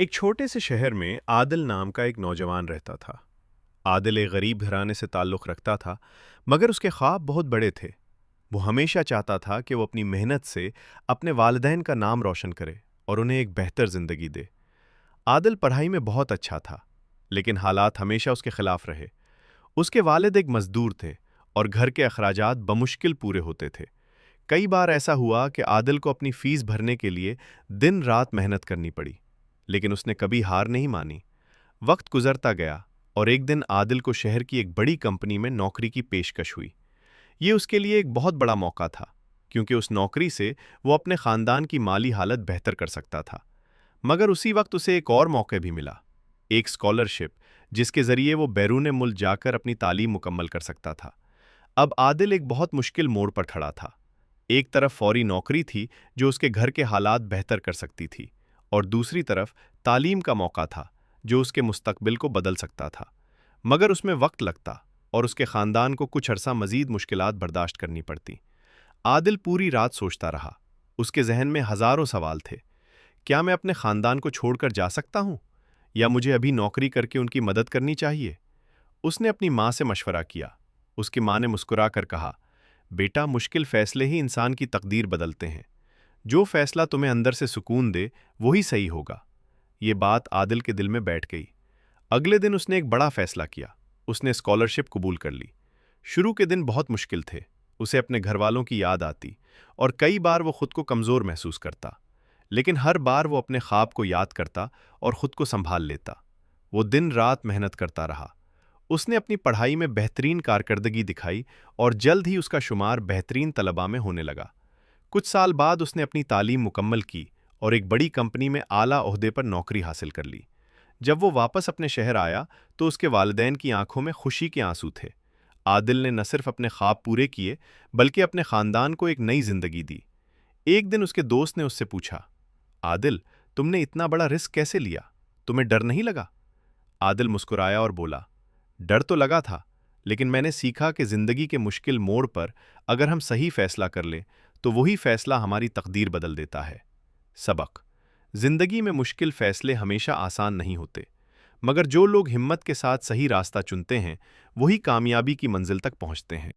एक छोटे से शहर में आदिल नाम का एक नौजवान रहता था। आदिल एक गरीब घराने से ताल्लुक़ रखता था, मगर उसके ख्वाब बहुत बड़े थे। वो हमेशा चाहता था कि वो अपनी मेहनत से अपने वालिदैन का नाम रोशन करे और उन्हें एक बेहतर ज़िंदगी दे। आदिल पढ़ाई में बहुत अच्छा था, लेकिन हालात हमेशा उसके खिलाफ रहे। उसके वालिद एक मज़दूर थे और घर के अखराजात बमुश्किल पूरे होते थे। कई बार ऐसा हुआ कि आदिल को अपनी फ़ीस भरने के लिए दिन रात मेहनत करनी पड़ी, लेकिन उसने कभी हार नहीं मानी। वक्त गुजरता गया और एक दिन आदिल को शहर की एक बड़ी कंपनी में नौकरी की पेशकश हुई। ये उसके लिए एक बहुत बड़ा मौका था, क्योंकि उस नौकरी से वो अपने खानदान की माली हालत बेहतर कर सकता था। मगर उसी वक्त उसे एक और मौका भी मिला, एक स्कॉलरशिप, जिसके जरिए वो बैरून मुल्क जाकर अपनी तालीम मुकम्मल कर सकता था। अब आदिल एक बहुत मुश्किल मोड़ पर खड़ा था। एक तरफ फौरी नौकरी थी जो उसके घर के हालात बेहतर कर सकती थी, और दूसरी तरफ तालीम का मौका था जो उसके मुस्तकबिल को बदल सकता था। मगर उसमें वक्त लगता और उसके खानदान को कुछ अरसा मजीद मुश्किलात बर्दाश्त करनी पड़ती। आदिल पूरी रात सोचता रहा। उसके जहन में हजारों सवाल थे। क्या मैं अपने खानदान को छोड़कर जा सकता हूँ, या मुझे अभी नौकरी करके उनकी मदद करनी चाहिए? उसने अपनी माँ से मशवरा किया। उसकी माँ ने मुस्कुराकर कहा, बेटा, मुश्किल फैसले ही इंसान की तकदीर बदलते हैं। जो फैसला तुम्हें अंदर से सुकून दे वही सही होगा। ये बात आदिल के दिल में बैठ गई। अगले दिन उसने एक बड़ा फैसला किया। उसने स्कॉलरशिप कबूल कर ली। शुरू के दिन बहुत मुश्किल थे। उसे अपने घर वालों की याद आती और कई बार वो खुद को कमज़ोर महसूस करता। लेकिन हर बार वो अपने ख्वाब को याद करता और खुद को संभाल लेता। वो दिन रात मेहनत करता रहा। उसने अपनी पढ़ाई में बेहतरीन कारकर्दगी दिखाई और जल्द ही उसका शुमार बेहतरीन तलबा में होने लगा। कुछ साल बाद उसने अपनी तालीम मुकम्मल की और एक बड़ी कंपनी में आला ओहदे पर नौकरी हासिल कर ली। जब वो वापस अपने शहर आया तो उसके वालिदैन की आंखों में खुशी के आंसू थे। आदिल ने न सिर्फ अपने ख्वाब पूरे किए, बल्कि अपने खानदान को एक नई जिंदगी दी। एक दिन उसके दोस्त ने उससे पूछा, आदिल, तुमने इतना बड़ा रिस्क कैसे लिया? तुम्हें डर नहीं लगा? आदिल मुस्कुराया और बोला, डर तो लगा था, लेकिन मैंने सीखा कि जिंदगी के मुश्किल मोड़ पर अगर हम सही फैसला कर लें तो वही फैसला हमारी तकदीर बदल देता है। सबक: जिंदगी में मुश्किल फैसले हमेशा आसान नहीं होते, मगर जो लोग हिम्मत के साथ सही रास्ता चुनते हैं वही कामयाबी की मंजिल तक पहुंचते हैं।